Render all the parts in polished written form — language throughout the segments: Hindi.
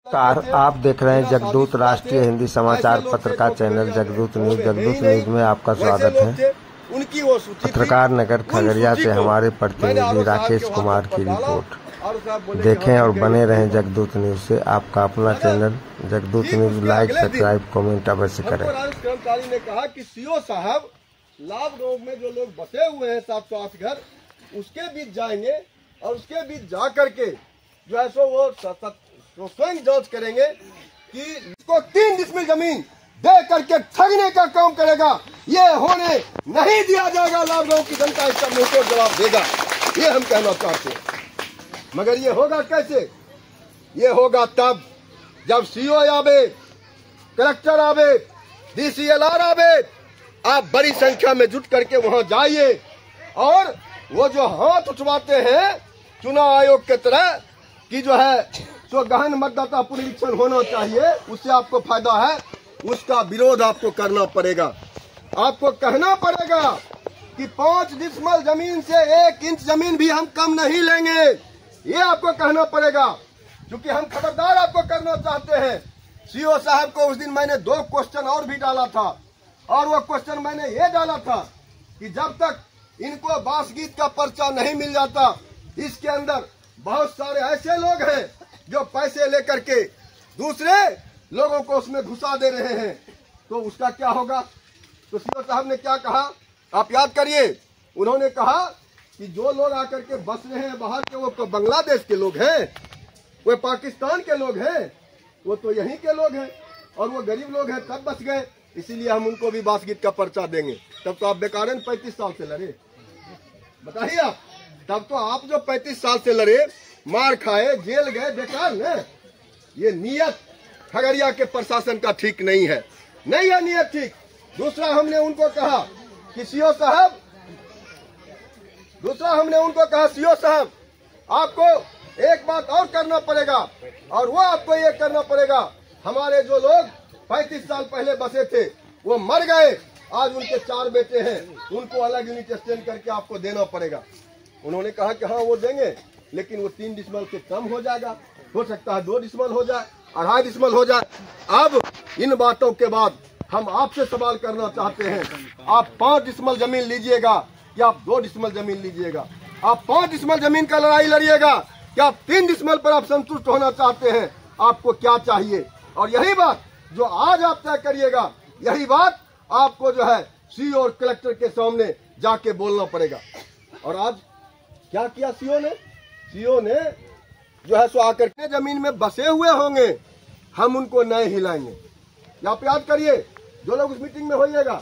कार आप देख रहे हैं जगदूत राष्ट्रीय हिंदी समाचार पत्र का चैनल जगदूत न्यूज। जगदूत न्यूज में आपका स्वागत है। पत्रकार नगर खगड़िया से हमारे प्रतिनिधि राकेश कुमार की रिपोर्ट। देखें और बने रहें जगदूत न्यूज से। आपका अपना channel जगदूत news like subscribe comment अवश्य करें। कर्मचारी ने कहा कि सीओ साहब लाभ गांव में जो लोग बसे हुए हैं 708 घर, उसके बीच जाएंगे और उसके बीच जा करके जो है सो वो स्वयं जांच करेंगे कि इसको 3 डिसमिल जमीन दे करके ठगने का काम करेगा। ये होने नहीं दिया जाएगा। लाभ गांव की जनता इसका मुंहतोड़ जवाब देगा, ये हम कहना चाहते हैं। मगर ये होगा कैसे? ये होगा तब जब सीओ आवे, कलेक्टर आवे, डीसीएलआर आवे। आप बड़ी संख्या में जुट करके वहां जाइए और वो जो हाथ उठवाते हैं चुनाव आयोग के तरह कि जो है तो गहन मतदाता पुनरीक्षण होना चाहिए, उससे आपको फायदा है, उसका विरोध आपको करना पड़ेगा। आपको कहना पड़ेगा कि 5 डिसमिल जमीन से 1 इंच जमीन भी हम कम नहीं लेंगे। ये आपको कहना पड़ेगा, क्योंकि हम खबरदार आपको करना चाहते हैं। सीओ साहब को उस दिन मैंने 2 क्वेश्चन और भी डाला था, और वो क्वेश्चन मैंने ये डाला था कि जब तक इनको बासगीत का पर्चा नहीं मिल जाता, इसके अंदर बहुत सारे ऐसे लोग हैं जो पैसे लेकर के दूसरे लोगों को उसमें घुसा दे रहे हैं, तो उसका क्या होगा? तो सीओ साहब ने क्या कहा आप याद करिए। उन्होंने कहा कि जो लोग आकर के बस रहे हैं बाहर के, वो तो बांग्लादेश के लोग हैं, वो पाकिस्तान के लोग हैं, वो तो यहीं के लोग हैं, और वो गरीब लोग हैं तब बच गए, इसीलिए हम उनको भी बासगीत का पर्चा देंगे। तब तो आप बेकार 35 साल से लड़े, बताइए आप। तब तो आप जो 35 साल से लड़े, मार खाए, जेल गए, बेकार न। ये नियत खगड़िया के प्रशासन का ठीक नहीं है, नहीं है नियत ठीक। दूसरा हमने उनको कहा कि सीओ साहब, सीओ साहब आपको एक बात और करना पड़ेगा, और वो आपको ये करना पड़ेगा, हमारे जो लोग 35 साल पहले बसे थे वो मर गए, आज उनके 4 बेटे हैं, उनको अलग यूनिट एक्सटेंड करके आपको देना पड़ेगा। उन्होंने कहा कि हाँ वो देंगे, लेकिन वो 3 डिसमिल से कम हो जाएगा, हो सकता है 2 डिसमिल हो जाए, 2.5 डिसमिल हो जाए। अब इन बातों के बाद हम आपसे सवाल करना चाहते हैं, आप 5 डिसमिल जमीन लीजिएगा कि आप 2 डिसमिल जमीन लीजिएगा? आप 5 डिसमिल जमीन का लड़ाई लड़िएगा कि आप 3 डिसमिल पर आप संतुष्ट होना चाहते हैं? आपको क्या चाहिए? और यही बात जो आज आप तय करिएगा, यही बात आपको जो है सीओ और कलेक्टर के सामने जाके बोलना पड़ेगा। और आज क्या किया सीओ ने जो है सो आकर के जमीन में बसे हुए होंगे, हम उनको नहीं हिलाएंगे। आप याद करिए, जो लोग उस मीटिंग में होइएगा,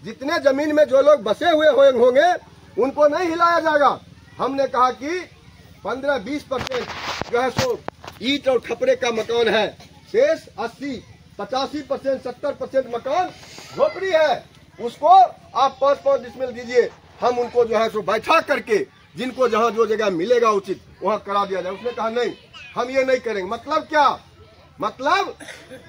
जितने जमीन में जो लोग बसे हुए होंगे उनको नहीं हिलाया जाएगा। हमने कहा कि 15-20% जो है सो ईंट और खपरे का मकान है, शेष 80-85%, 70% मकान झोपड़ी है, उसको आप 5-5 डिसमिल दीजिए। हम उनको जो है सो बैठा करके जिनको जहां जो जगह मिलेगा उचित वहां करा दिया जाए। उसने कहा नहीं, हम ये नहीं करेंगे। मतलब क्या? मतलब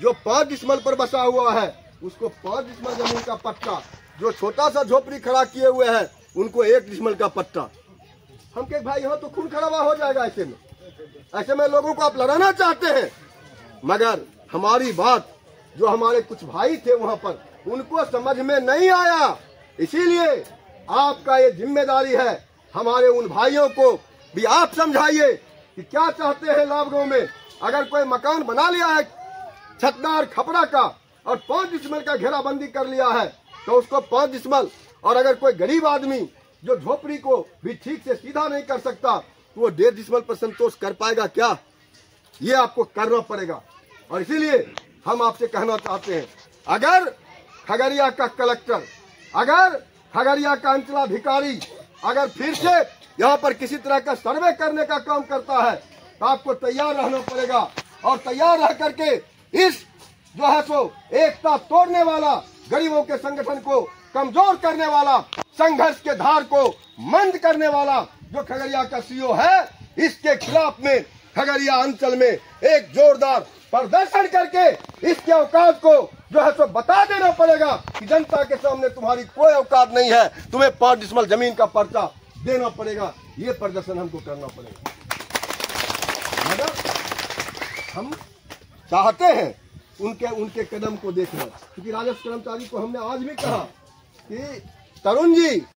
जो 5 डिसमिल पर बसा हुआ है उसको 5 डिसमिल जमीन का पट्टा, जो छोटा सा झोपड़ी खड़ा किए हुए हैं उनको 1 डिसमिल का पट्टा। हम कहे भाई यहाँ तो खून खराबा हो जाएगा। ऐसे में लोगों को आप लड़ाना चाहते हैं, मगर हमारी बात जो हमारे कुछ भाई थे वहां पर उनको समझ में नहीं आया। इसीलिए आपका ये जिम्मेदारी है, हमारे उन भाइयों को भी आप समझाइए कि क्या चाहते हैं लाभ गांव में। अगर कोई मकान बना लिया है छतदार खपड़ा का और 5 डिसमिल का घेराबंदी कर लिया है, तो उसको 5 डिसमिल, और अगर कोई गरीब आदमी जो झोपड़ी को भी ठीक से सीधा नहीं कर सकता तो वो 1.5 डिसमिल पर संतोष कर पाएगा क्या? ये आपको करना पड़ेगा। और इसीलिए हम आपसे कहना चाहते हैं, अगर खगड़िया का कलेक्टर, अगर खगड़िया का अंचलाधिकारी अगर फिर से यहाँ पर किसी तरह का सर्वे करने का काम करता है, तो आपको तैयार रहना पड़ेगा, और तैयार रह करके इस जो है सो एकता तोड़ने वाला, गरीबों के संगठन को कमजोर करने वाला, संघर्ष के धार को मंद करने वाला जो खगड़िया का सीओ है, इसके खिलाफ में खगड़िया अंचल में एक जोरदार प्रदर्शन करके इसके औकात को जो है सो बता देना पड़ेगा कि जनता के सामने तुम्हारी कोई औकात नहीं है, तुम्हें 5 डिसमिल जमीन का पर्चा देना पड़ेगा। ये प्रदर्शन हमको करना पड़ेगा। मगर हम चाहते हैं उनके कदम को देखना। क्योंकि राजस्व कर्मचारी को हमने आज भी कहा कि तरुण जी